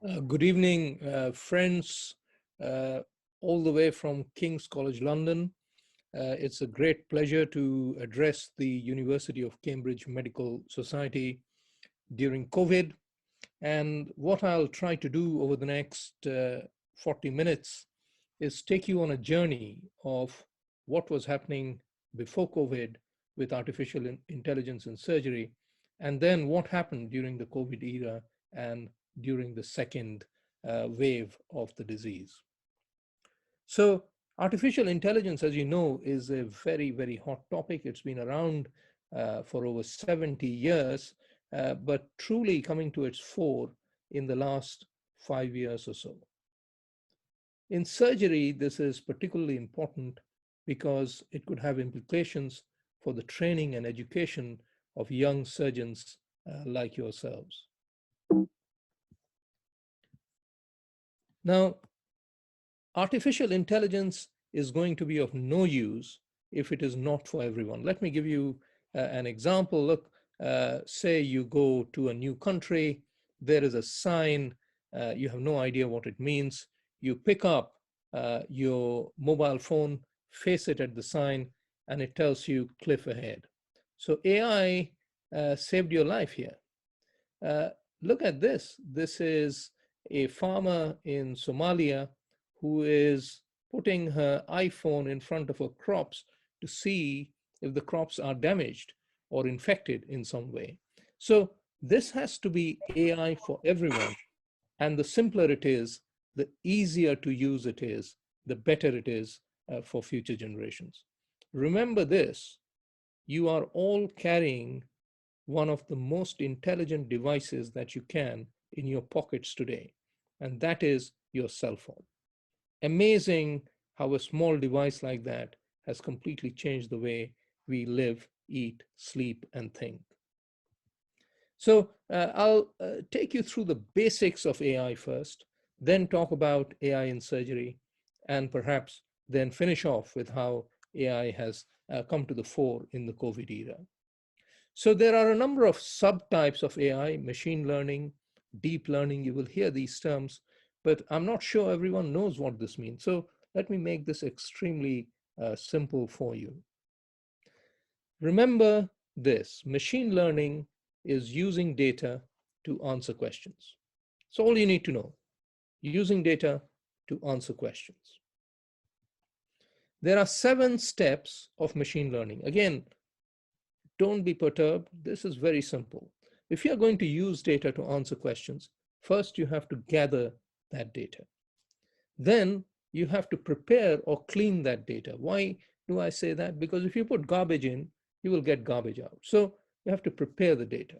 Good evening, friends, uh, all the way from King's College London. It's a great pleasure to address the University of Cambridge Medical Society during COVID. And what I'll try to do over the next 40 minutes is take you on a journey of what was happening before COVID with artificial intelligence in surgery, and then what happened during the COVID era and during the second wave of the disease. So artificial intelligence, as you know, is a very, very hot topic. It's been around for over 70 years, but truly coming to its fore in the last 5 years or so. In surgery, this is particularly important because it could have implications for the training and education of young surgeons like yourselves. Now, artificial intelligence is going to be of no use if it is not for everyone. Let me give you an example. Look, say you go to a new country, there is a sign, you have no idea what it means. You pick up your mobile phone, face it at the sign, and it tells you cliff ahead. So AI saved your life here. Look at this. This is a farmer in Somalia who is putting her iPhone in front of her crops to see if the crops are damaged or infected in some way. So this has to be AI for everyone. And the simpler it is, the easier to use it is, the better it is for future generations. Remember this, you are all carrying one of the most intelligent devices that you can in your pockets today, and that is your cell phone. Amazing how a small device like that has completely changed the way we live, eat, sleep, and think. So I'll take you through the basics of AI first, then talk about AI in surgery, and perhaps then finish off with how AI has come to the fore in the COVID era. So there are a number of subtypes of AI, machine learning, deep learning. You will hear these terms, but I'm not sure everyone knows what this means. So let me make this extremely simple for you. Remember this, machine learning is using data to answer questions. So all you need to know, using data to answer questions. There are 7 steps of machine learning. Again, don't be perturbed. This is very simple. If you're going to use data to answer questions, first you have to gather that data. Then you have to prepare or clean that data. Why do I say that? Because if you put garbage in, you will get garbage out. So you have to prepare the data.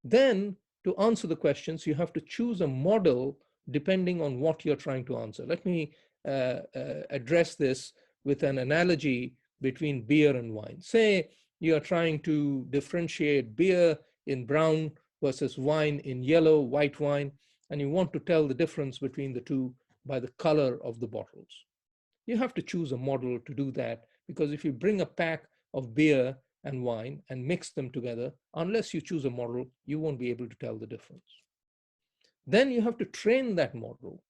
Then to answer the questions, you have to choose a model depending on what you're trying to answer. Let me address this with an analogy between beer and wine. Say you are trying to differentiate beer in brown versus wine in yellow, white wine, and you want to tell the difference between the two by the color of the bottles. You have to choose a model to do that, because if you bring a pack of beer and wine and mix them together, unless you choose a model, you won't be able to tell the difference. Then you have to train that model.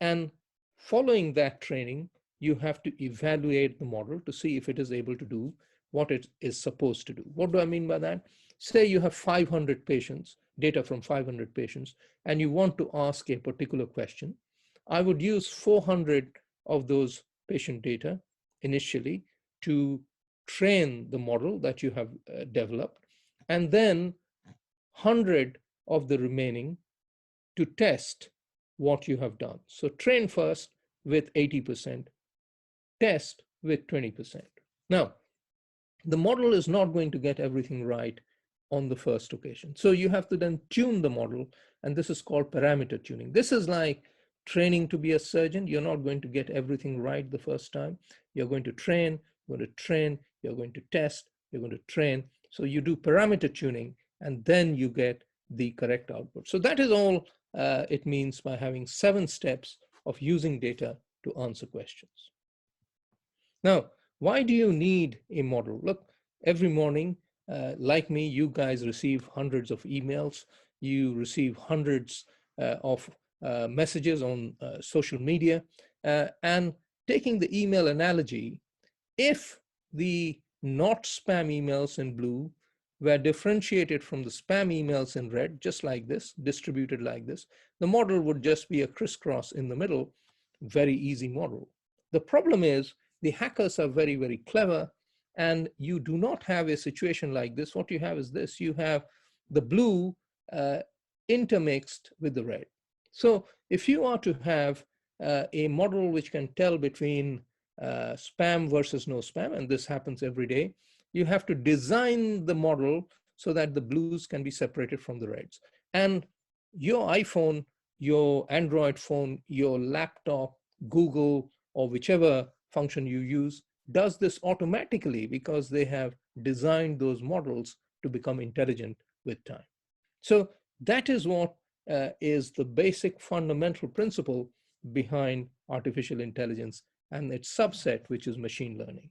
And following that training, you have to evaluate the model to see if it is able to do what it is supposed to do. What do I mean by that? Say you have 500 patients, data from 500 patients, and you want to ask a particular question. I would use 400 of those patient data initially to train the model that you have developed, and then 100 of the remaining to test what you have done. So train first with 80%, test with 20%. Now, the model is not going to get everything right on the first occasion. So you have to then tune the model, and this is called parameter tuning. This is like training to be a surgeon. You're not going to get everything right the first time. You're going to train, you're going to train, you're going to test, you're going to train. So you do parameter tuning, and then you get the correct output. So that is all it means by having 7 steps of using data to answer questions. Now, why do you need a model? Look, every morning, like me, you guys receive hundreds of emails. You receive hundreds messages on social media. And taking the email analogy, if the not spam emails in blue were differentiated from the spam emails in red, just like this, distributed like this, the model would just be a crisscross in the middle, very easy model. The problem is the hackers are very, very clever, and you do not have a situation like this. What you have is this: you have the blue intermixed with the red. So if you are to have a model which can tell between spam versus no spam, and this happens every day, you have to design the model so that the blues can be separated from the reds. And your iPhone, your Android phone, your laptop, Google, or whichever function you use does this automatically because they have designed those models to become intelligent with time. So that is what is the basic fundamental principle behind artificial intelligence and its subset, which is machine learning.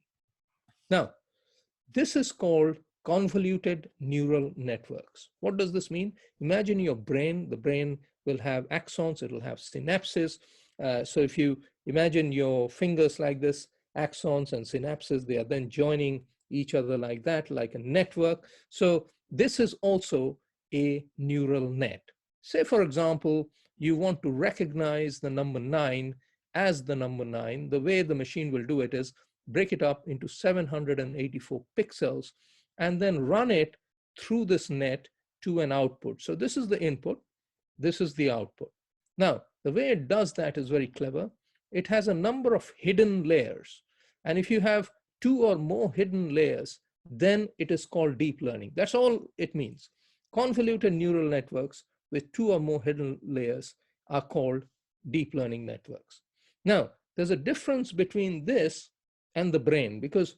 Now, this is called convoluted neural networks. What does this mean? Imagine your brain. The brain will have axons, it will have synapses. So if you imagine your fingers like this, axons and synapses, they are then joining each other like that, like a network. So this is also a neural net. Say, for example, you want to recognize the number 9 as the number 9. The way the machine will do it is break it up into 784 pixels and then run it through this net to an output. So this is the input, this is the output. Now, the way it does that is very clever. It has a number of hidden layers. And if you have 2 or more hidden layers, then it is called deep learning. That's all it means. Convoluted neural networks with 2 or more hidden layers are called deep learning networks. Now, there's a difference between this and the brain, because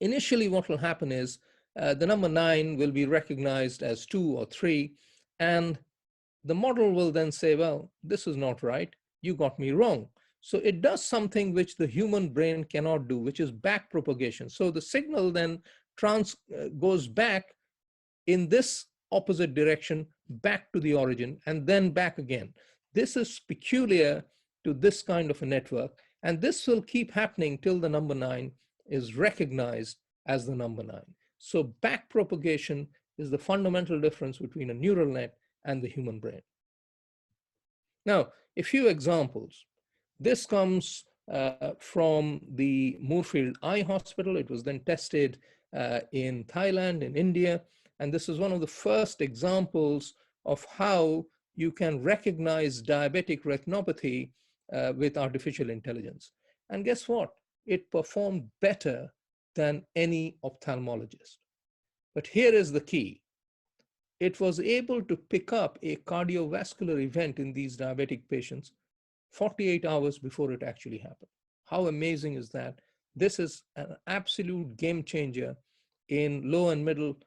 initially what will happen is the number 9 will be recognized as 2 or 3, and the model will then say, well, this is not right, you got me wrong. So it does something which the human brain cannot do, which is back propagation. So the signal then goes back in this opposite direction, back to the origin, and then back again. This is peculiar to this kind of a network, and this will keep happening till the number 9 is recognized as the number 9. So back propagation is the fundamental difference between a neural net and the human brain. Now, a few examples. This comes from the Moorfield Eye Hospital. It was then tested in Thailand, in India, and this is one of the first examples of how you can recognize diabetic retinopathy with artificial intelligence. And guess what? It performed better than any ophthalmologist. But here is the key. It was able to pick up a cardiovascular event in these diabetic patients 48 hours before it actually happened. How amazing is that? This is an absolute game changer in low and middle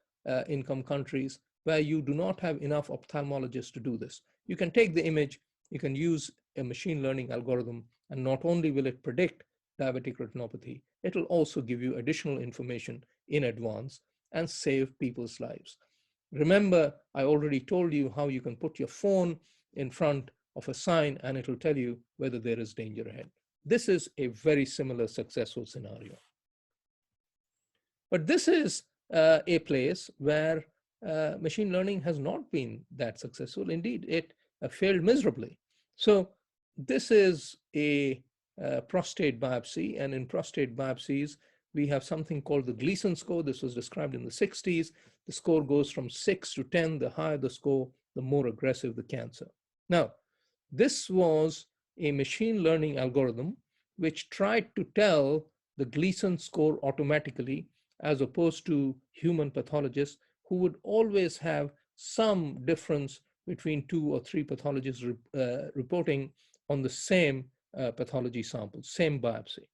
income countries where you do not have enough ophthalmologists to do this. You can take the image, you can use a machine learning algorithm, and not only will it predict diabetic retinopathy, it will also give you additional information in advance and save people's lives. Remember, I already told you how you can put your phone in front of a sign and it will tell you whether there is danger ahead. This is a very similar successful scenario. But this is a place where machine learning has not been that successful. Indeed, it failed miserably. So this is a prostate biopsy, and in prostate biopsies, we have something called the Gleason score. This was described in the 60s. The score goes from 6 to 10. The higher the score, the more aggressive the cancer. Now, this was a machine learning algorithm which tried to tell the Gleason score automatically, as opposed to human pathologists who would always have some difference between 2 or 3 pathologists reporting on the same pathology sample, same biopsy.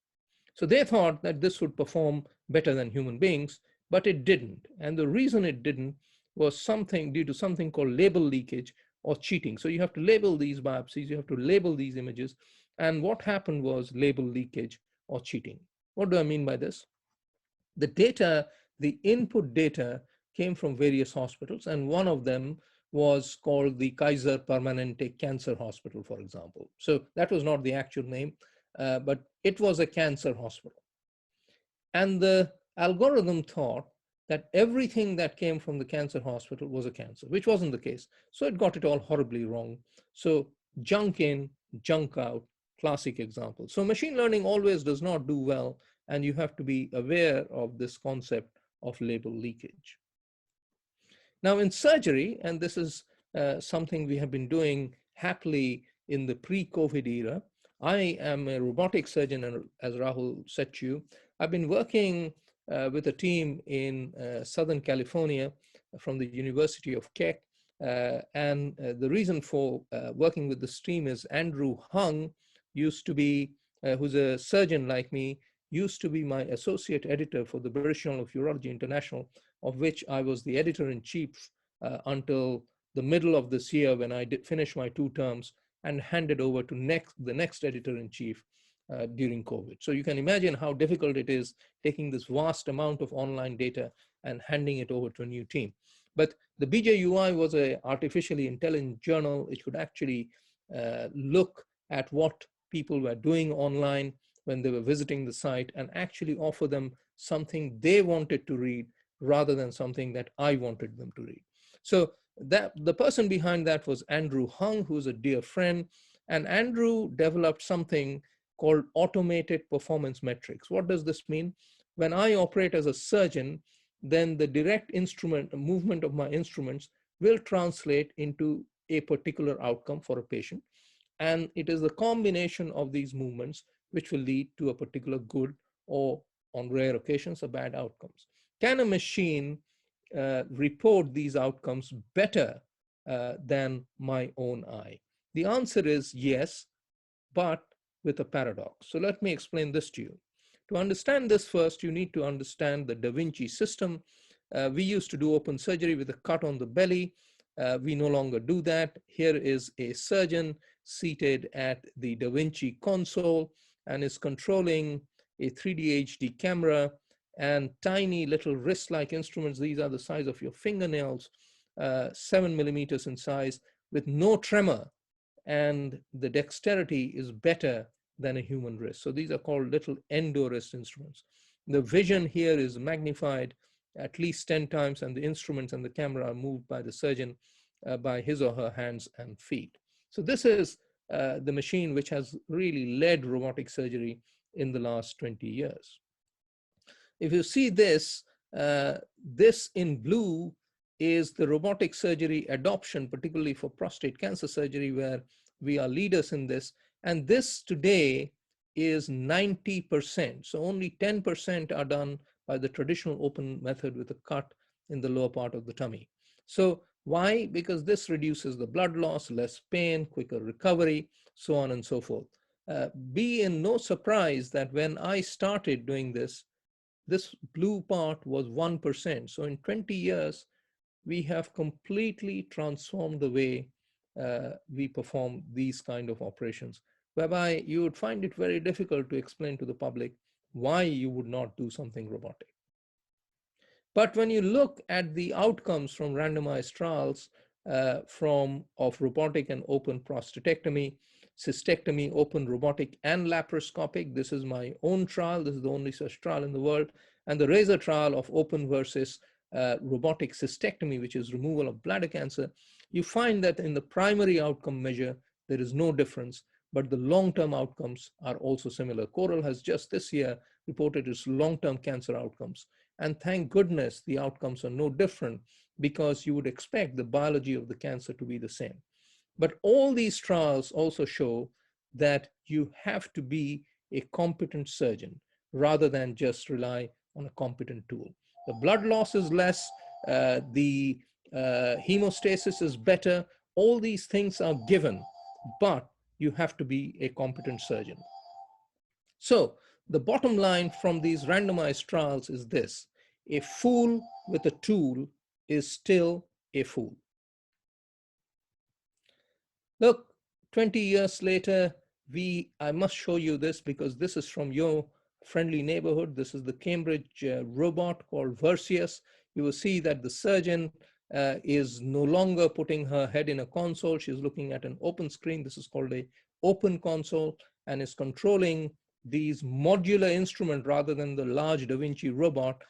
So they thought that this would perform better than human beings, but it didn't. And the reason it didn't was due to something called label leakage or cheating. So you have to label these biopsies, you have to label these images. And what happened was label leakage or cheating. What do I mean by this? The data, the input data came from various hospitals, and one of them was called the Kaiser Permanente Cancer Hospital, for example. So that was not the actual name, but it was a cancer hospital. And the algorithm thought that everything that came from the cancer hospital was a cancer, which wasn't the case. So it got it all horribly wrong. So junk in, junk out, classic example. So machine learning always does not do well, and you have to be aware of this concept of label leakage. Now in surgery, and this is something we have been doing happily in the pre-COVID era, I am a robotic surgeon, and as Rahul said to you, I've been working with a team in Southern California from the University of Keck. And the reason for working with this team is Andrew Hung used to be, who's a surgeon like me, used to be my associate editor for the British Journal of Urology International, of which I was the editor-in-chief until the middle of this year when I did finish my 2 terms and handed over to the next editor-in-chief during COVID. So you can imagine how difficult it is taking this vast amount of online data and handing it over to a new team. But the BJUI was an artificially intelligent journal. It could actually look at what people were doing online when they were visiting the site and actually offer them something they wanted to read rather than something that I wanted them to read. So that the person behind that was Andrew Hung, who's a dear friend. And Andrew developed something called automated performance metrics. What does this mean? When I operate as a surgeon, then the direct instrument movement of my instruments will translate into a particular outcome for a patient. And it is the combination of these movements which will lead to a particular good or, on rare occasions, a bad outcomes. Can a machine report these outcomes better than my own eye? The answer is yes, but with a paradox. So let me explain this to you. To understand this first, you need to understand the Da Vinci system. We used to do open surgery with a cut on the belly. We no longer do that. Here is a surgeon seated at the Da Vinci console and is controlling a 3D HD camera and tiny little wrist-like instruments. These are the size of your fingernails, 7 millimeters in size, with no tremor, and the dexterity is better than a human wrist. So these are called little endo wrist instruments. The vision here is magnified at least 10 times, and the instruments and the camera are moved by the surgeon by his or her hands and feet. So this is the machine which has really led robotic surgery in the last 20 years. If you see this, this in blue is the robotic surgery adoption, particularly for prostate cancer surgery, where we are leaders in this. And this today is 90%. So only 10% are done by the traditional open method with a cut in the lower part of the tummy. So why? Because this reduces the blood loss, less pain, quicker recovery, so on and so forth. Be in no surprise that when I started doing this, this blue part was 1%. So in 20 years, we have completely transformed the way we perform these kind of operations, whereby you would find it very difficult to explain to the public why you would not do something robotic. But when you look at the outcomes from randomized trials of robotic and open prostatectomy, cystectomy, open robotic and laparoscopic, this is my own trial. This is the only such trial in the world. And the razor trial of open versus robotic cystectomy, which is removal of bladder cancer, you find that in the primary outcome measure, there is no difference, but the long-term outcomes are also similar. Coral has just this year reported its long-term cancer outcomes. And thank goodness the outcomes are no different, because you would expect the biology of the cancer to be the same. But all these trials also show that you have to be a competent surgeon rather than just rely on a competent tool. The blood loss is less, the hemostasis is better. All these things are given, but you have to be a competent surgeon. So the bottom line from these randomized trials is this: a fool with a tool is still a fool. Look, 20 years later, I must show you this because this is from your friendly neighborhood. This is the Cambridge robot called Vercius. You will see that the surgeon is no longer putting her head in a console. She's looking at an open screen. This is called a open console, and is controlling these modular instrument rather than the large Da Vinci robot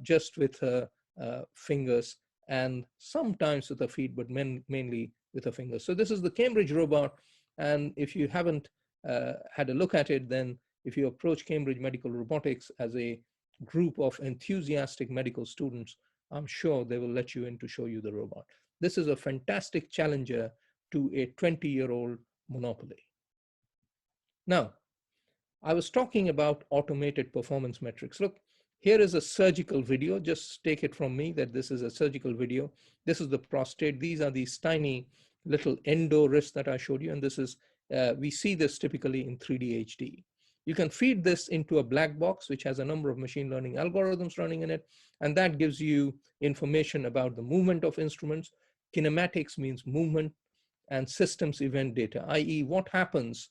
just with her fingers, and sometimes with her feet, but mainly with her fingers. So this is the Cambridge robot. And if you haven't had a look at it, then if you approach Cambridge Medical Robotics as a group of enthusiastic medical students, I'm sure they will let you in to show you the robot. This is a fantastic challenger to a 20-year-old monopoly. Now, I was talking about automated performance metrics. Look, here is a surgical video. Just take it from me that this is a surgical video. This is the prostate. These are these tiny little endo wrists that I showed you. And this is, we see this typically in 3D HD. You can feed this into a black box, which has a number of machine learning algorithms running in it. And that gives you information about the movement of instruments. Kinematics means movement, and systems event data, i.e. what happens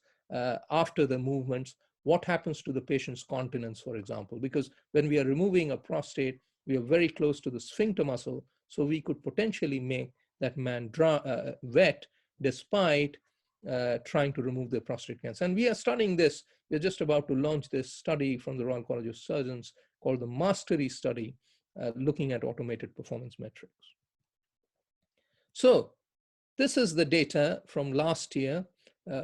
after the movements, what happens to the patient's continence, for example, because when we are removing a prostate, we are very close to the sphincter muscle, so we could potentially make that man wet despite trying to remove the prostate cancer. And we are studying this. We're just about to launch this study from the Royal College of Surgeons called the Mastery Study, looking at automated performance metrics. So this is the data from last year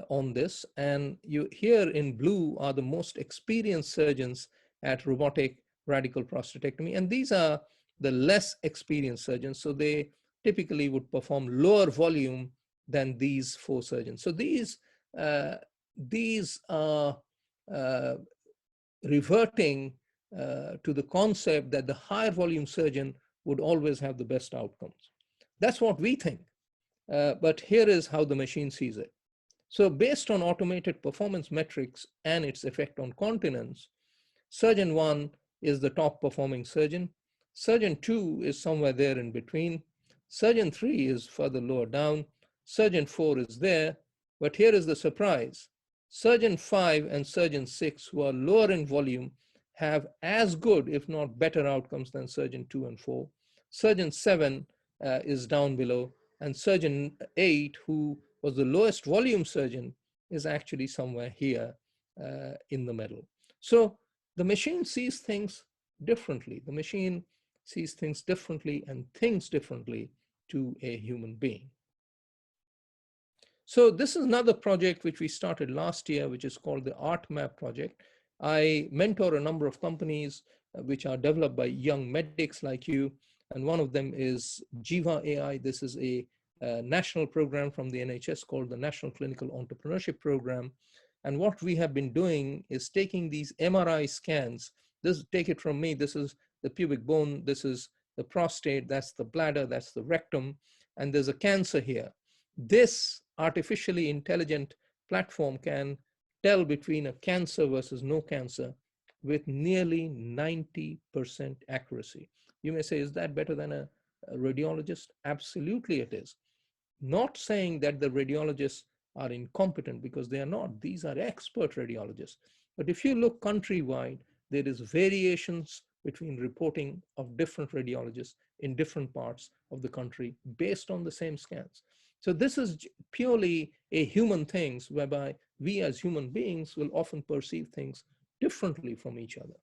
on this, and you here in blue are the most experienced surgeons at robotic radical prostatectomy, and these are the less experienced surgeons, so they typically would perform lower volume than these 4 surgeons. So these are reverting to the concept that the higher volume surgeon would always have the best outcomes. That's what we think, but here is how the machine sees it. So based on automated performance metrics and its effect on continence, surgeon 1 is the top performing surgeon. Surgeon 2 is somewhere there in between. Surgeon 3 is further lower down. Surgeon 4 is there, but here is the surprise. Surgeon 5 and surgeon 6, who are lower in volume, have as good, if not better outcomes than surgeon 2 and 4. Surgeon 7 is down below, and surgeon 8, who was the lowest volume surgeon, is actually somewhere here in the middle. So the machine sees things differently. The machine sees things differently and thinks differently to a human being. So this is another project which we started last year, which is called the ArtMap project. I mentor a number of companies which are developed by young medics like you, and one of them is Jiva AI. This is a national program from the NHS called the National Clinical Entrepreneurship Program. And what we have been doing is taking these MRI scans. Take it from me, this is the pubic bone, this is the prostate, that's the bladder, that's the rectum, and there's a cancer here. This artificially intelligent platform can tell between a cancer versus no cancer with nearly 90% accuracy. You may say, is that better than a radiologist? Absolutely it is. Not saying that the radiologists are incompetent, because they are not. These are expert radiologists. But if you look countrywide, there is variations between reporting of different radiologists in different parts of the country based on the same scans. So this is purely a human thing, whereby we as human beings will often perceive things differently from each other.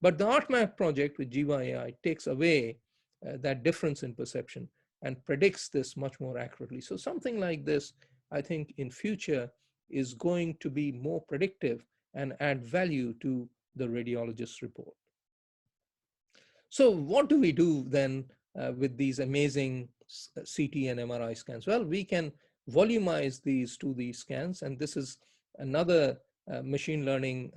But the ArtMap project with Jiva AI takes away that difference in perception and predicts this much more accurately. So something like this, I think in future, is going to be more predictive and add value to the radiologist's report. So what do we do then with these amazing CT and MRI scans? Well, we can volumize these 2D scans, and this is another machine learning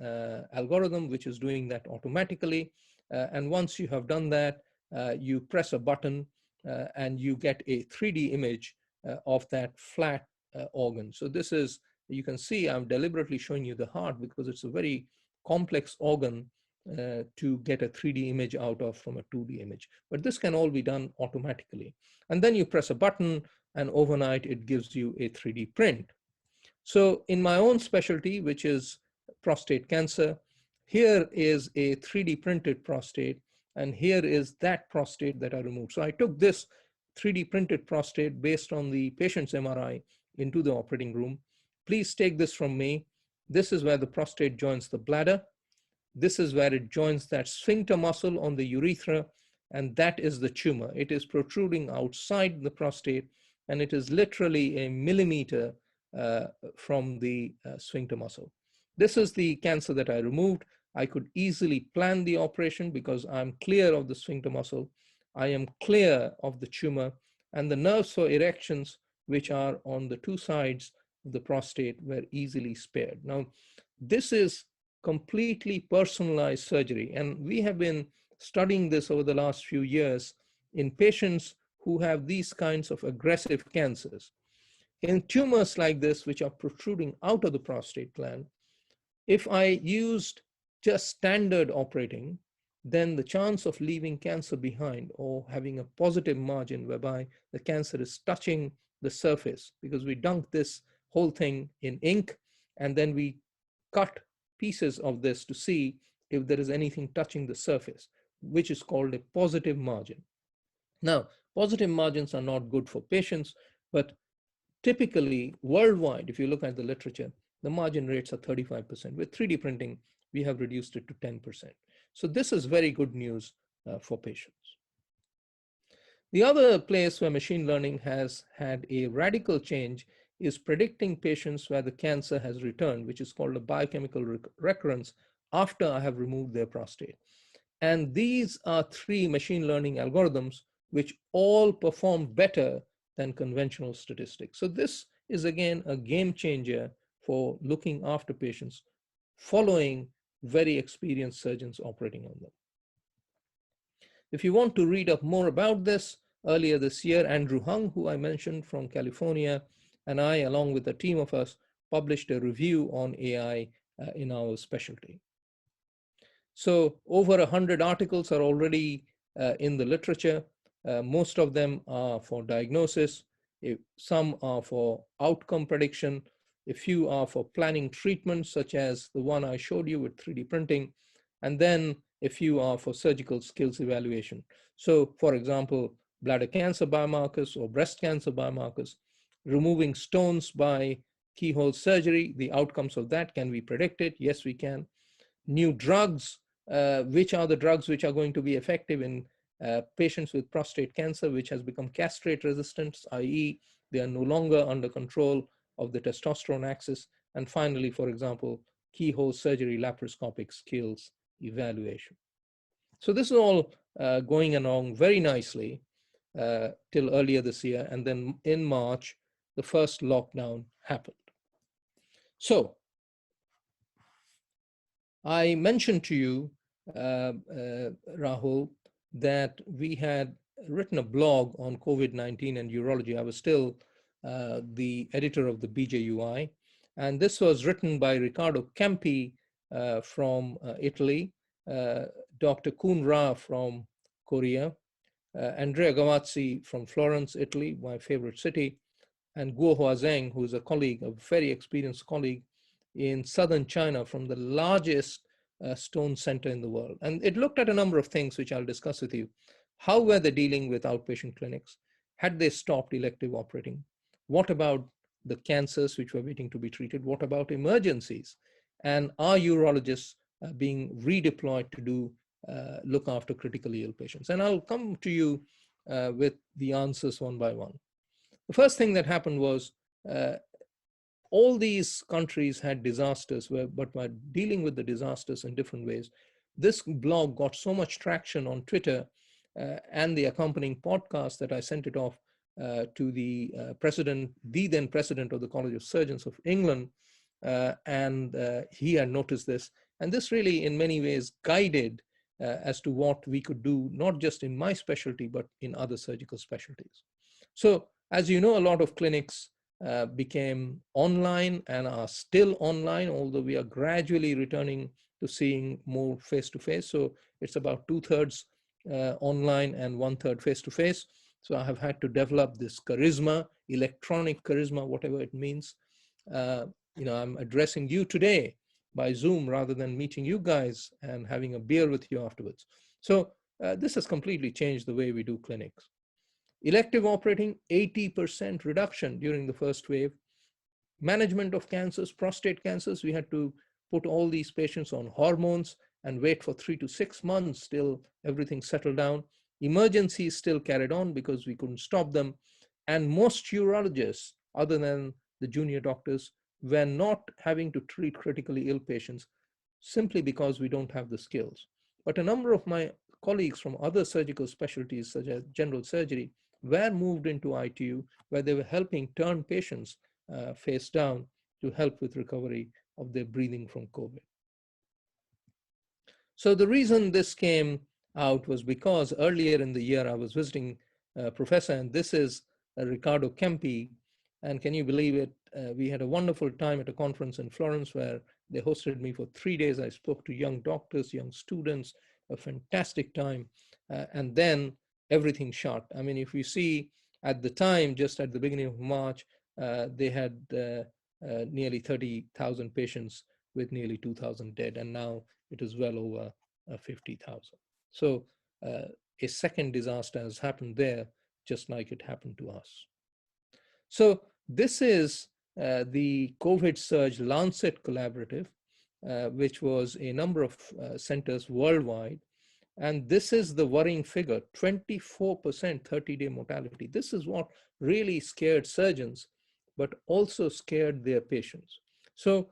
algorithm which is doing that automatically. And once you have done that, you press a button and you get a 3D image of that flat organ. So this is, you can see I'm deliberately showing you the heart because it's a very complex organ to get a 3D image out of from a 2D image. But this can all be done automatically. And then you press a button and overnight it gives you a 3D print. So in my own specialty, which is prostate cancer, here is a 3D printed prostate, and here is that prostate that I removed. So I took this 3D printed prostate based on the patient's MRI into the operating room. Please take this from me. This is where the prostate joins the bladder. This is where it joins that sphincter muscle on the urethra, and that is the tumor. It is protruding outside the prostate, and it is literally a millimeter from the sphincter muscle. This is the cancer that I removed. I could easily plan the operation because I'm clear of the sphincter muscle. I am clear of the tumor, and the nerves for erections, which are on the two sides of the prostate, were easily spared. Now, this is completely personalized surgery, and we have been studying this over the last few years in patients who have these kinds of aggressive cancers. In tumors like this, which are protruding out of the prostate gland, if I used just standard operating, then the chance of leaving cancer behind or having a positive margin whereby the cancer is touching the surface, because we dunk this whole thing in ink and then we cut pieces of this to see if there is anything touching the surface, which is called a positive margin. Now, positive margins are not good for patients, but typically worldwide, if you look at the literature, the margin rates are 35%. With 3D printing, we have reduced it to 10%. So this is very good news for patients. The other place where machine learning has had a radical change is predicting patients where the cancer has returned, which is called a biochemical recurrence after I have removed their prostate. And these are 3 machine learning algorithms which all perform better than conventional statistics. So this is again a game changer for looking after patients following very experienced surgeons operating on them. If you want to read up more about this, earlier this year, Andrew Hung, who I mentioned from California, and I, along with a team of us, published a review on AI in our specialty. So over 100 articles are already in the literature. Most of them are for diagnosis. Some are for outcome prediction. A few are for planning treatments, such as the one I showed you with 3D printing. And then a few are for surgical skills evaluation. So for example, bladder cancer biomarkers or breast cancer biomarkers, removing stones by keyhole surgery, the outcomes of that, can we predict it? Yes, we can. New drugs, which are the drugs which are going to be effective in patients with prostate cancer, which has become castrate resistant, i.e. they are no longer under control of the testosterone axis. And finally, for example, keyhole surgery laparoscopic skills evaluation. So this is all going along very nicely till earlier this year. And then in March, the first lockdown happened. So I mentioned to you, Rahul, that we had written a blog on COVID-19 and urology. I was still the editor of the BJUI. And this was written by Riccardo Campi from Italy, Dr. Kun Ra from Korea, Andrea Gavazzi from Florence, Italy, my favorite city, and Guo Huazeng, who is a colleague, a very experienced colleague in southern China from the largest stone center in the world. And it looked at a number of things, which I'll discuss with you. How were they dealing with outpatient clinics? Had they stopped elective operating? What about the cancers which were waiting to be treated? What about emergencies? And are urologists being redeployed to do look after critically ill patients? And I'll come to you with the answers one by one. The first thing that happened was all these countries had disasters, but were dealing with the disasters in different ways. This blog got so much traction on Twitter and the accompanying podcast that I sent it off to the then president of the College of Surgeons of England, and he had noticed this. And this really, in many ways, guided as to what we could do, not just in my specialty, but in other surgical specialties. So, as you know, a lot of clinics became online and are still online, although we are gradually returning to seeing more face-to-face. So it's about 2/3 online and 1/3 face-to-face. So I have had to develop this charisma, electronic charisma, whatever it means. I'm addressing you today by Zoom rather than meeting you guys and having a beer with you afterwards. So this has completely changed the way we do clinics. Elective operating, 80% reduction during the first wave. Management of cancers, prostate cancers, we had to put all these patients on hormones and wait for 3 to 6 months till everything settled down. Emergencies still carried on because we couldn't stop them. And most urologists, other than the junior doctors, were not having to treat critically ill patients simply because we don't have the skills. But a number of my colleagues from other surgical specialties, such as general surgery, were moved into ITU, where they were helping turn patients face down to help with recovery of their breathing from COVID. So the reason this came out was because earlier in the year I was visiting a professor, and this is Riccardo Kempi. And can you believe it? We had a wonderful time at a conference in Florence where they hosted me for 3 days. I spoke to young doctors, young students, a fantastic time. And then everything shut. I mean, if you see at the time, just at the beginning of March, they had nearly 30,000 patients with nearly 2,000 dead. And now it is well over 50,000. So a second disaster has happened there, just like it happened to us. So this is the COVID Surge Lancet Collaborative, which was a number of centers worldwide. And this is the worrying figure, 24% 30-day mortality. This is what really scared surgeons, but also scared their patients. So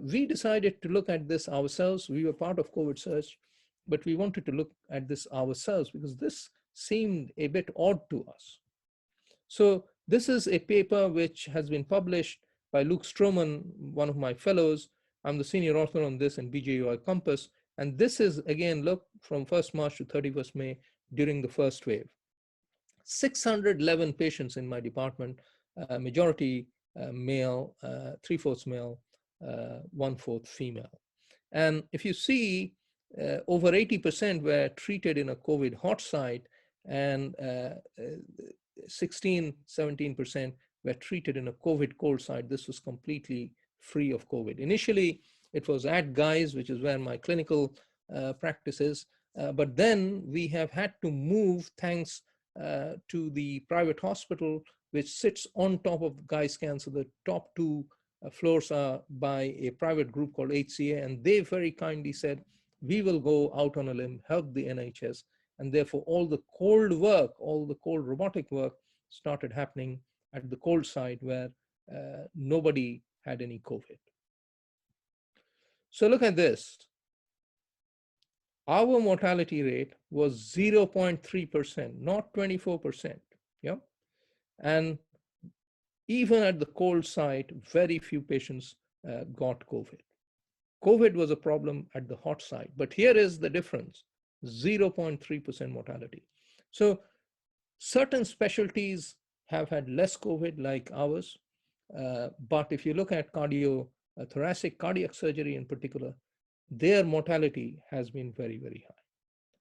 we decided to look at this ourselves. We were part of COVID Surge, but we wanted to look at this ourselves because this seemed a bit odd to us. So this is a paper which has been published by Luke Stroman, one of my fellows. I'm the senior author on this in BJUI Compass. And this is, again, look from 1st March to 31st May during the first wave. 611 patients in my department, majority male, 3/4 male, 1/4 female. And if you see, over 80% were treated in a COVID hot site, and 17% were treated in a COVID cold site. This was completely free of COVID. Initially, it was at Guy's, which is where my clinical practice is. But then we have had to move, thanks to the private hospital, which sits on top of Guy's Cancer. The top 2 floors are by a private group called HCA, and they very kindly said, we will go out on a limb, help the NHS. And therefore, all the cold work, all the cold robotic work started happening at the cold site where nobody had any COVID. So look at this. Our mortality rate was 0.3%, not 24%. Yeah. And even at the cold site, very few patients got COVID. COVID was a problem at the hot site, but here is the difference, 0.3% mortality. So certain specialties have had less COVID like ours, but if you look at thoracic cardiac surgery in particular, their mortality has been very, very high.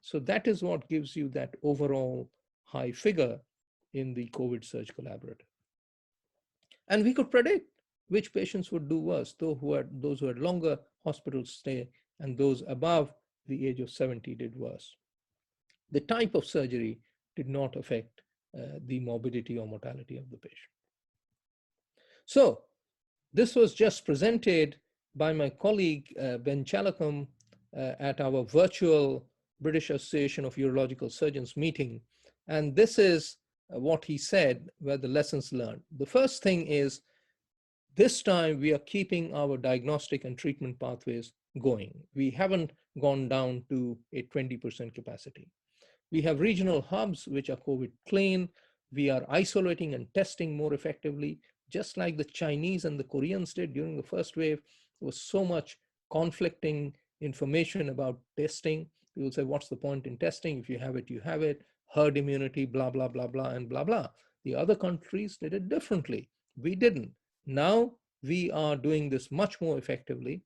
So that is what gives you that overall high figure in the COVID Surge Collaborative. And we could predict which patients would do worse, those who had longer hospital stay, and those above the age of 70 did worse. The type of surgery did not affect the morbidity or mortality of the patient. So this was just presented by my colleague, Ben Chalacum, at our virtual British Association of Urological Surgeons meeting. And this is what he said were the lessons learned. The first thing is, this time we are keeping our diagnostic and treatment pathways going. We haven't gone down to a 20% capacity. We have regional hubs which are COVID clean. We are isolating and testing more effectively, just like the Chinese and the Koreans did during the first wave. There was so much conflicting information about testing. People say, what's the point in testing? If you have it, you have it. Herd immunity, blah, blah, blah, blah, and blah, blah. The other countries did it differently. We didn't. Now we are doing this much more effectively.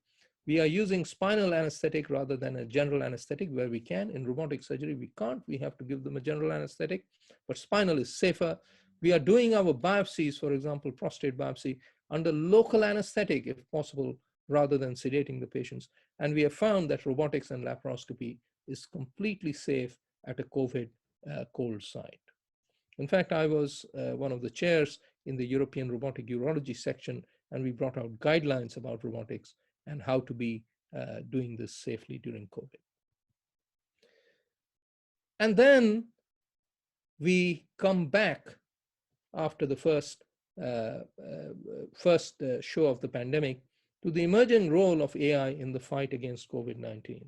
We are using spinal anesthetic rather than a general anesthetic where we can. In robotic surgery, we can't. We have to give them a general anesthetic, but spinal is safer. We are doing our biopsies, for example, prostate biopsy, under local anesthetic, if possible, rather than sedating the patients. And we have found that robotics and laparoscopy is completely safe at a COVID cold site. In fact, I was one of the chairs in the European Robotic Urology section, and we brought out guidelines about robotics and how to be doing this safely during COVID. And then we come back after the first show of the pandemic to the emerging role of AI in the fight against COVID-19.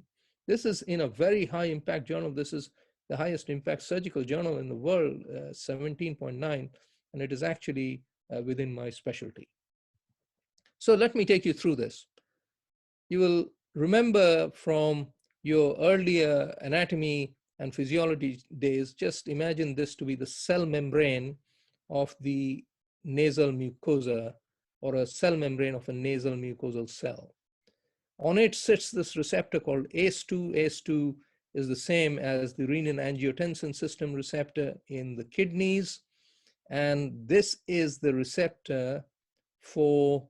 This is in a very high impact journal. This is the highest impact surgical journal in the world, 17.9, and it is actually within my specialty. So let me take you through this. You will remember from your earlier anatomy and physiology days, just imagine this to be the cell membrane of the nasal mucosa, or a cell membrane of a nasal mucosal cell. On it sits this receptor called ACE2. ACE2 is the same as the renin-angiotensin system receptor in the kidneys. And this is the receptor for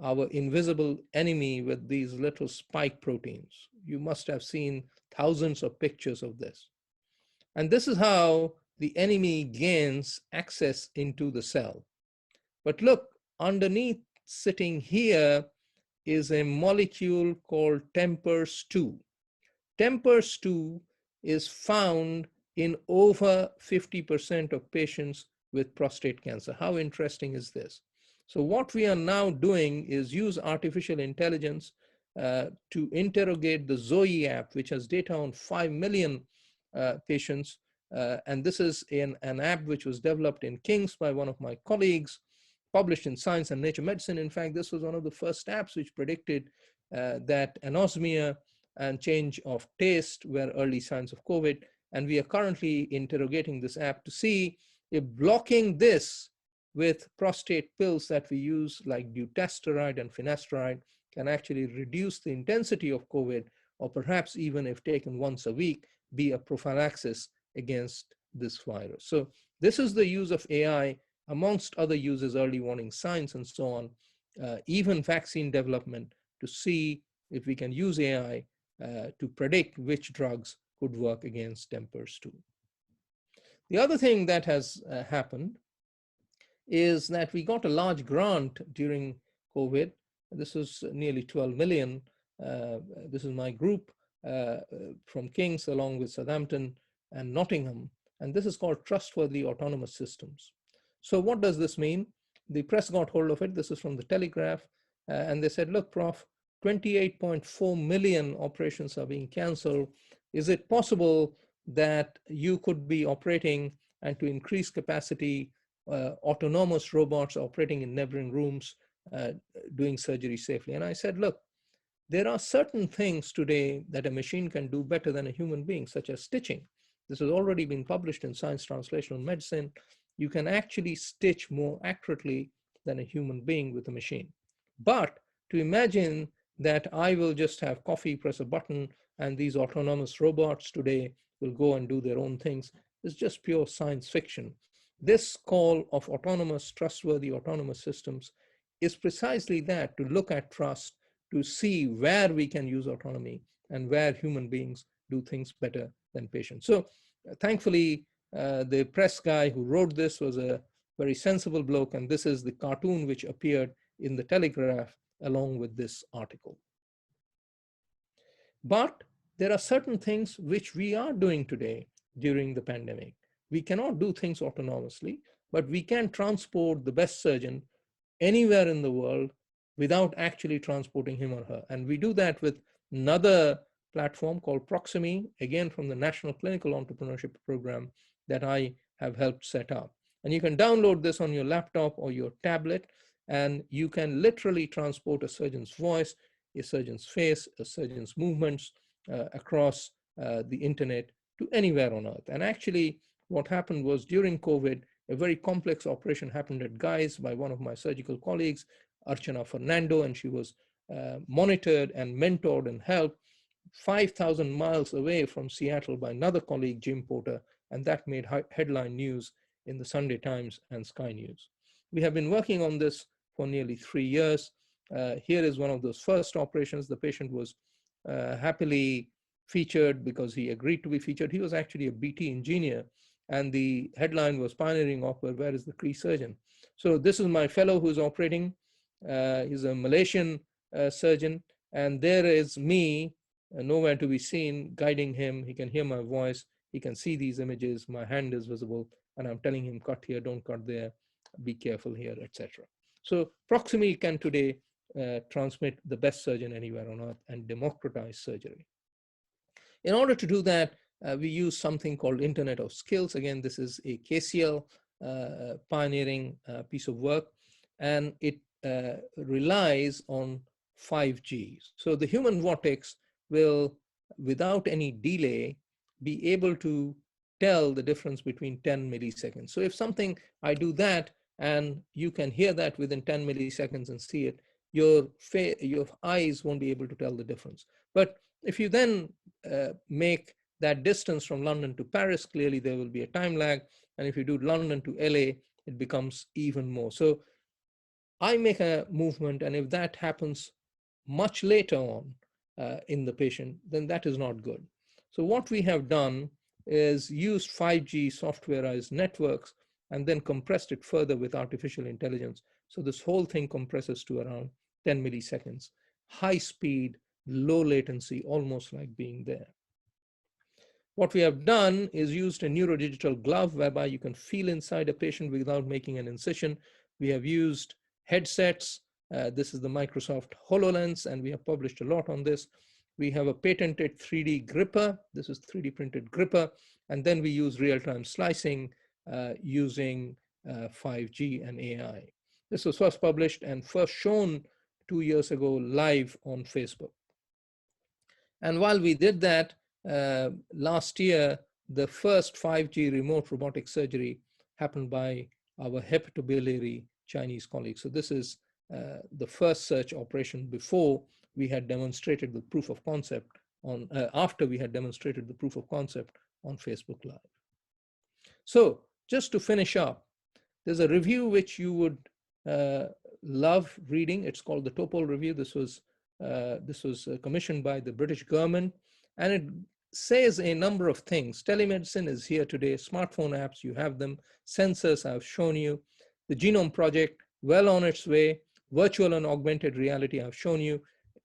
our invisible enemy with these little spike proteins. You must have seen thousands of pictures of this. And this is how the enemy gains access into the cell. But look, underneath sitting here is a molecule called TMPRSS2. TMPRSS2 is found in over 50% of patients with prostate cancer. How interesting is this? So what we are now doing is use artificial intelligence to interrogate the Zoe app, which has data on 5 million patients. And this is an app which was developed in King's by one of my colleagues, published in Science and Nature Medicine. In fact, this was one of the first apps which predicted that anosmia and change of taste were early signs of COVID. And we are currently interrogating this app to see if blocking this with prostate pills that we use like dutasteride and finasteride can actually reduce the intensity of COVID, or perhaps even if taken once a week, be a prophylaxis against this virus. So this is the use of AI amongst other uses, early warning signs and so on, even vaccine development, to see if we can use AI to predict which drugs could work against TMPRSS2. The other thing that has happened is that we got a large grant during COVID. This was nearly 12 million. This is my group from King's along with Southampton and Nottingham. And this is called Trustworthy Autonomous Systems. So what does this mean? The press got hold of it. This is from the Telegraph. And they said, look, Prof, 28.4 million operations are being canceled. Is it possible that you could be operating, and to increase capacity, autonomous robots operating in neighboring rooms, doing surgery safely? And I said, look, there are certain things today that a machine can do better than a human being, such as stitching. This has already been published in Science Translational Medicine. You can actually stitch more accurately than a human being with a machine. But to imagine that I will just have coffee, press a button, and these autonomous robots today will go and do their own things is just pure science fiction. This call of autonomous, trustworthy autonomous systems is precisely that, to look at trust, to see where we can use autonomy and where human beings do things better than patients. So thankfully, the press guy who wrote this was a very sensible bloke, and this is the cartoon which appeared in the Telegraph along with this article. But there are certain things which we are doing today during the pandemic. We cannot do things autonomously, but we can transport the best surgeon anywhere in the world without actually transporting him or her. And we do that with another platform called Proximy, again from the National Clinical Entrepreneurship Program that I have helped set up. And you can download this on your laptop or your tablet, and you can literally transport a surgeon's voice, a surgeon's face, a surgeon's movements across the internet to anywhere on earth. And actually, what happened was during COVID, a very complex operation happened at Guy's by one of my surgical colleagues, Archana Fernando, and she was monitored and mentored and helped 5,000 miles away from Seattle by another colleague, Jim Porter, and that made headline news in the Sunday Times and Sky News. We have been working on this for nearly 3 years. Here is one of those first operations. The patient was happily featured because he agreed to be featured. He was actually a BT engineer, and the headline was "Pioneering Awkward, Where is the Cree Surgeon?" So this is my fellow who's operating. He's a Malaysian surgeon, and there is me, nowhere to be seen, guiding him. He can hear my voice. He can see these images. My hand is visible, and I'm telling him, cut here, don't cut there, be careful here, etc. So proximity can today transmit the best surgeon anywhere on earth and democratize surgery. In order to do that, we use something called Internet of Skills. Again, this is a KCL pioneering piece of work, and it relies on 5G. So the human vortex will, without any delay, be able to tell the difference between 10 milliseconds. So if something, I do that, and you can hear that within 10 milliseconds and see it, your eyes won't be able to tell the difference. But if you then make that distance from London to Paris, clearly there will be a time lag. And if you do London to LA, it becomes even more. So I make a movement, and if that happens much later on in the patient, then that is not good. So what we have done is used 5G softwareized networks and then compressed it further with artificial intelligence. So this whole thing compresses to around 10 milliseconds, high speed, low latency, almost like being there. What we have done is used a neurodigital glove whereby you can feel inside a patient without making an incision. We have used headsets. This is the Microsoft HoloLens, and we have published a lot on this. We have a patented 3D gripper. This is 3D printed gripper. And then we use real-time slicing using 5G and AI. This was first published and first shown 2 years ago live on Facebook. And while we did that, last year, the first 5G remote robotic surgery happened by our hepatobiliary Chinese colleagues. So this is the first such operation before we had demonstrated the proof of concept on, after we had demonstrated the proof of concept on Facebook Live. So just to finish up, there's a review which you would love reading. It's called the Topol Review. This was commissioned by the British government, and it says a number of things. Telemedicine is here today. Smartphone apps, you have them. Sensors, I've shown you. The Genome Project, well on its way. Virtual and augmented reality, I've shown you.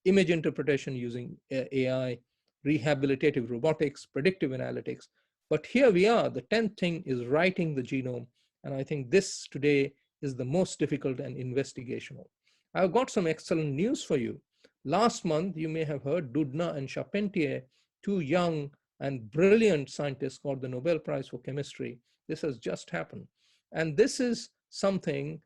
Image interpretation using AI, rehabilitative robotics, predictive analytics. But here we are. The 10th thing is writing the genome. And I think this today is the most difficult and investigational. I've got some excellent news for you. Last month, you may have heard Doudna and Charpentier, two young and brilliant scientists, got the Nobel Prize for Chemistry. This has just happened. And this is something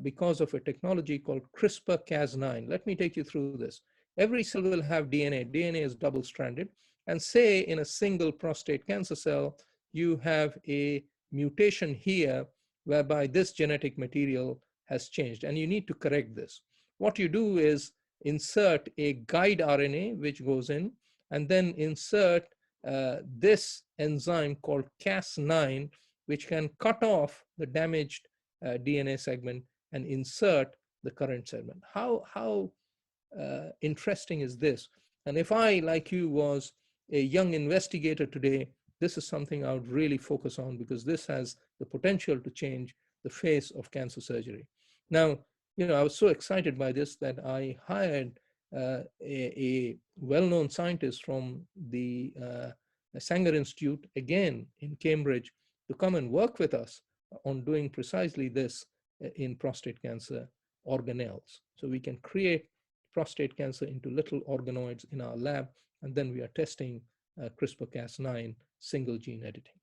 because of a technology called CRISPR-Cas9. Let me take you through this. Every cell will have DNA. DNA is double-stranded. And say in a single prostate cancer cell, you have a mutation here whereby this genetic material has changed, and you need to correct this. What you do is insert a guide RNA, which goes in, and then insert this enzyme called Cas9, which can cut off the damaged DNA segment and insert the current segment. How interesting is this? And if I, like you, was a young investigator today, this is something I would really focus on, because this has the potential to change the face of cancer surgery. Now, I was so excited by this that I hired a well-known scientist from the Sanger Institute, again in Cambridge, to come and work with us on doing precisely this in prostate cancer organelles. So we can create prostate cancer into little organoids in our lab, and then we are testing CRISPR-Cas9 single gene editing.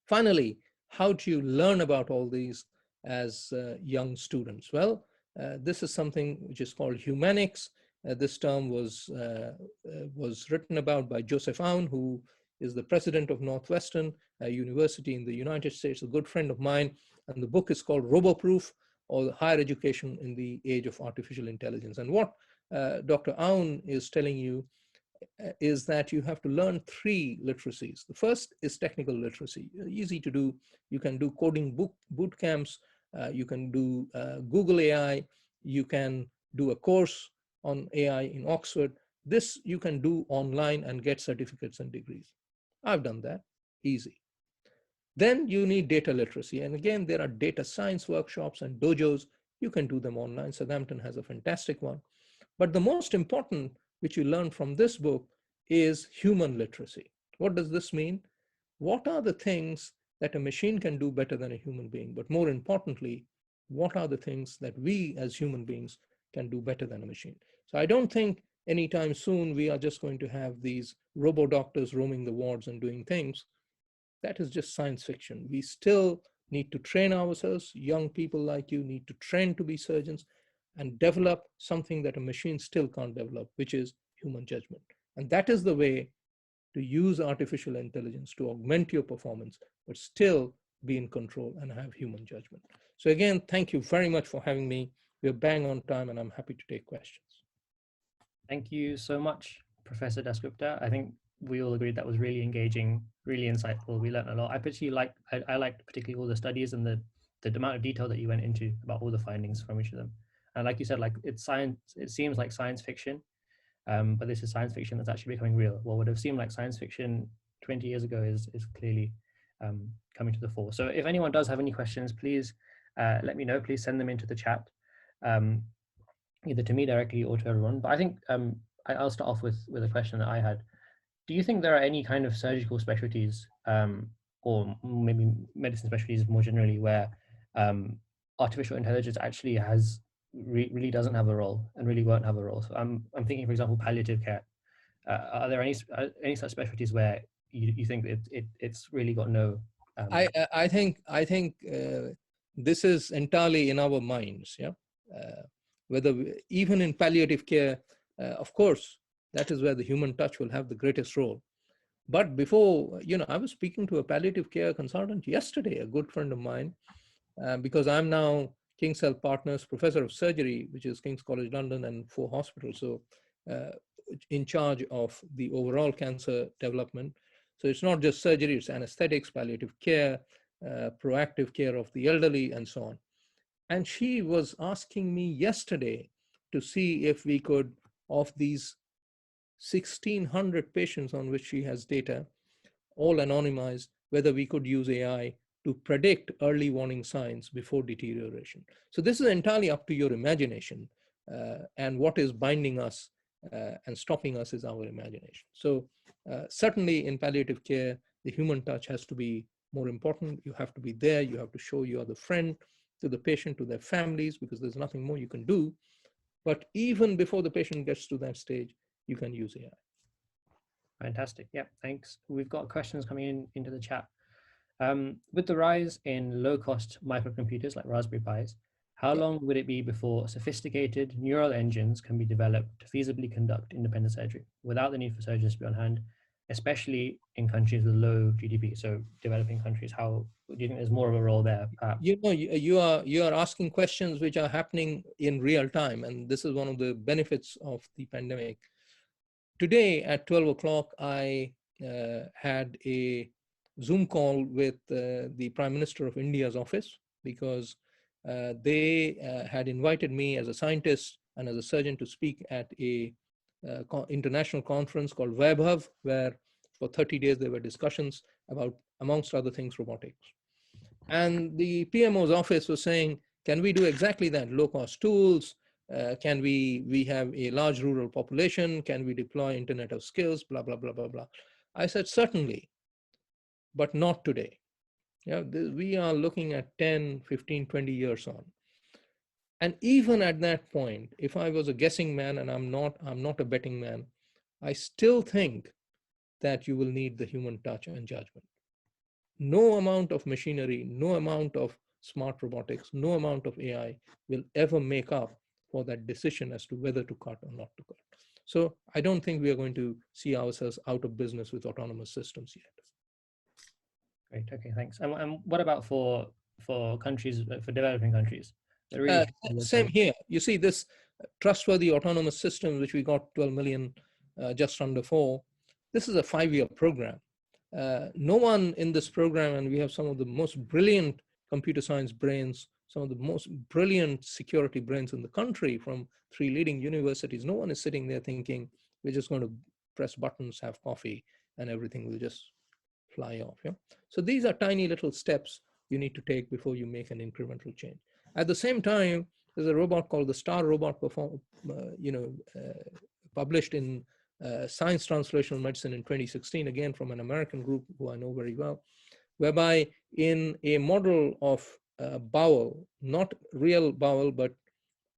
Finally, how do you learn about all these as young students? Well, this is something which is called humanics. This term was written about by Joseph Aoun, who is the president of Northwestern University in the United States, a good friend of mine. And the book is called RoboProof, or Higher Education in the Age of Artificial Intelligence. And what Dr. Aoun is telling you is that you have to learn 3 literacies. The first is technical literacy, easy to do. You can do coding boot camps, you can do Google AI, you can do a course on AI in Oxford. This you can do online and get certificates and degrees. I've done that, easy. Then you need data literacy. And again, there are data science workshops and dojos. You can do them online. Southampton has a fantastic one. But the most important, which you learn from this book, is human literacy. What does this mean? What are the things that a machine can do better than a human being? But more importantly, what are the things that we as human beings can do better than a machine? So I don't think anytime soon we are just going to have these robo doctors roaming the wards and doing things. That is just science fiction. We still need to train ourselves. Young people like you need to train to be surgeons and develop something that a machine still can't develop, which is human judgment. And that is the way to use artificial intelligence to augment your performance, but still be in control and have human judgment. So again, thank you very much for having me. We're bang on time and I'm happy to take questions. Thank you so much, Professor Dasgupta. I think we all agreed that was really engaging, really insightful. We learned a lot. I liked particularly all the studies and the amount of detail that you went into about all the findings from each of them. And like you said, like it's science, it seems like science fiction, but this is science fiction that's actually becoming real. What would have seemed like science fiction 20 years ago is clearly coming to the fore. So if anyone does have any questions, please let me know. Please send them into the chat, either to me directly or to everyone. But I think I'll start off with a question that I had. Do you think there are any kind of surgical specialties or maybe medicine specialties more generally where artificial intelligence actually really doesn't have a role and really won't have a role? So I'm thinking, for example, palliative care. Are there any such specialties where you think it's really got no? I think this is entirely in our minds. Yeah, whether even in palliative care, of course, that is where the human touch will have the greatest role. But before, I was speaking to a palliative care consultant yesterday, a good friend of mine, because I'm now King's Health Partners Professor of Surgery, which is King's College London and 4 hospitals. So in charge of the overall cancer development. So it's not just surgery, it's anesthetics, palliative care, proactive care of the elderly, and so on. And she was asking me yesterday to see if we could, of these 1,600 patients on which she has data, all anonymized, whether we could use AI to predict early warning signs before deterioration. So this is entirely up to your imagination, and what is binding us and stopping us is our imagination. So certainly in palliative care, the human touch has to be more important. You have to be there. You have to show you are the friend to the patient, to their families, because there's nothing more you can do. But even before the patient gets to that stage, you can use AI. Fantastic. Yeah, thanks. We've got questions coming into the chat. With the rise in low-cost microcomputers like Raspberry Pis, how long would it be before sophisticated neural engines can be developed to feasibly conduct independent surgery without the need for surgeons to be on hand, especially in countries with low GDP? So developing countries, how do you think there's more of a role there? Perhaps? You are asking questions which are happening in real time, and this is one of the benefits of the pandemic. Today at 12 o'clock, I had a Zoom call with the Prime Minister of India's office, because they had invited me as a scientist and as a surgeon to speak at a international conference called Vaibhav, where for 30 days there were discussions about, amongst other things, robotics. And the PMO's office was saying, can we do exactly that? Low-cost tools, can we have a large rural population? Can we deploy Internet of Skills? Blah, blah, blah, blah, blah. I said, certainly, but not today. Yeah, we are looking at 10, 15, 20 years on. And even at that point, if I was a guessing man, and I'm not a betting man, I still think that you will need the human touch and judgment. No amount of machinery, no amount of smart robotics, no amount of AI will ever make up for that decision as to whether to cut or not to cut. So I don't think we are going to see ourselves out of business with autonomous systems yet. Great. Okay, thanks. And what about for countries, for developing countries? Really same here. You see, this trustworthy autonomous system, which we got 12 million just under 4, this is a 5-year program. No one in this program, and we have some of the most brilliant computer science brains, some of the most brilliant security brains in the country from 3 leading universities. No one is sitting there thinking, we're just going to press buttons, have coffee, and everything will just fly off. Yeah? So these are tiny little steps you need to take before you make an incremental change. At the same time, there's a robot called the Star Robot, published in Science Translational Medicine in 2016, again from an American group who I know very well, whereby in a model of bowel, not real bowel, but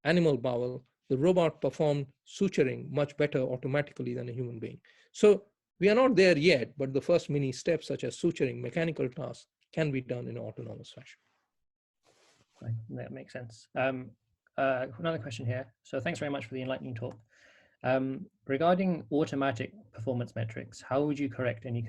animal bowel, the robot performed suturing much better automatically than a human being. So we are not there yet, but the first mini steps, such as suturing, mechanical tasks, can be done in an autonomous fashion. Right, that makes sense. Another question here. So thanks very much for the enlightening talk. Regarding automatic performance metrics, how would you correct any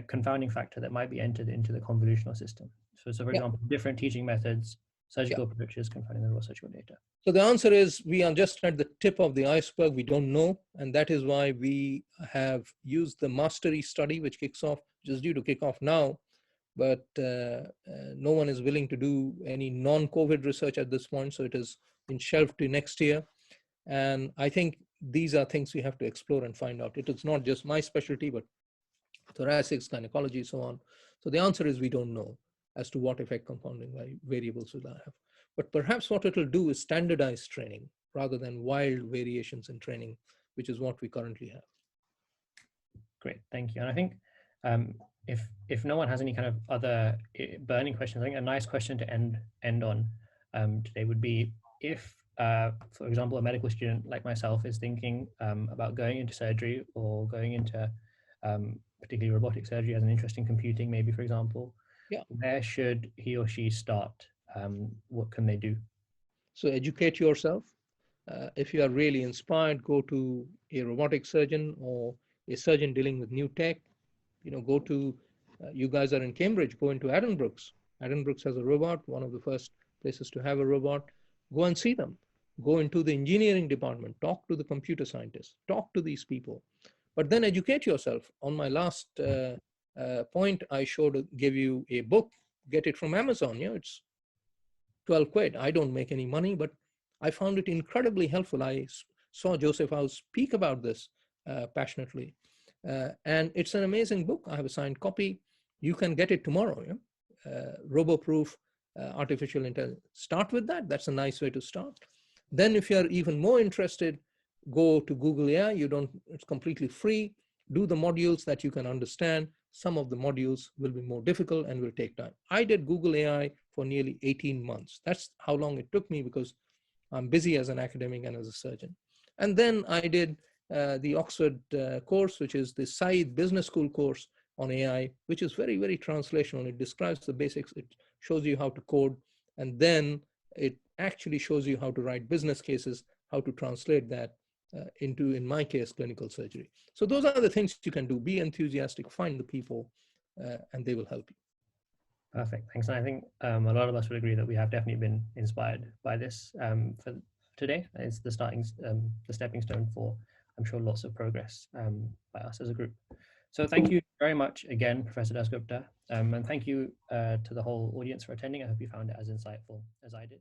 confounding factor that might be entered into the convolutional system? So for example, different teaching methods, surgical approaches, confounding the raw surgical data. So the answer is we are just at the tip of the iceberg. We don't know. And that is why we have used the mastery study, which kicks off, which is due to kick off now. But no one is willing to do any non-COVID research at this point. So it has been shelved to next year. And I think these are things we have to explore and find out. It is not just my specialty, but thoracics, gynecology, so on. So the answer is we don't know as to what effect confounding variables will have. But perhaps what it will do is standardize training rather than wild variations in training, which is what we currently have. Great, thank you. And I think if no one has any kind of other burning questions, I think a nice question to end on today would be if, for example, a medical student like myself is thinking about going into surgery or going into particularly robotic surgery as an interest in computing, maybe, for example, where should he or she start? What can they do? So educate yourself. If you are really inspired, go to a robotic surgeon or a surgeon dealing with new tech. Go to, you guys are in Cambridge, go into Addenbrooke's. Addenbrooke's has a robot, one of the first places to have a robot. Go and see them. Go into the engineering department, talk to the computer scientists, talk to these people, but then educate yourself. On my last point, I gave you a book, get it from Amazon. It's 12 quid. I don't make any money, but I found it incredibly helpful. I saw Joseph House speak about this passionately. And it's an amazing book. I have a signed copy. You can get it tomorrow. RoboProof Artificial Intelligence. Start with that. That's a nice way to start. Then if you're even more interested, go to Google AI. It's completely free. Do the modules that you can understand. Some of the modules will be more difficult and will take time. I did Google AI for nearly 18 months. That's how long it took me because I'm busy as an academic and as a surgeon. And then I did the Oxford course, which is the Said Business School course on AI, which is very, very translational. It describes the basics. It shows you how to code. And then it actually shows you how to write business cases, how to translate that into, in my case, clinical surgery. So those are the things you can do. Be enthusiastic, find the people, and they will help you. Perfect, thanks. And I think a lot of us would agree that we have definitely been inspired by this for today. It's the stepping stone for, I'm sure, lots of progress by us as a group. So thank you very much again, Professor Dasgupta, and thank you to the whole audience for attending. I hope you found it as insightful as I did.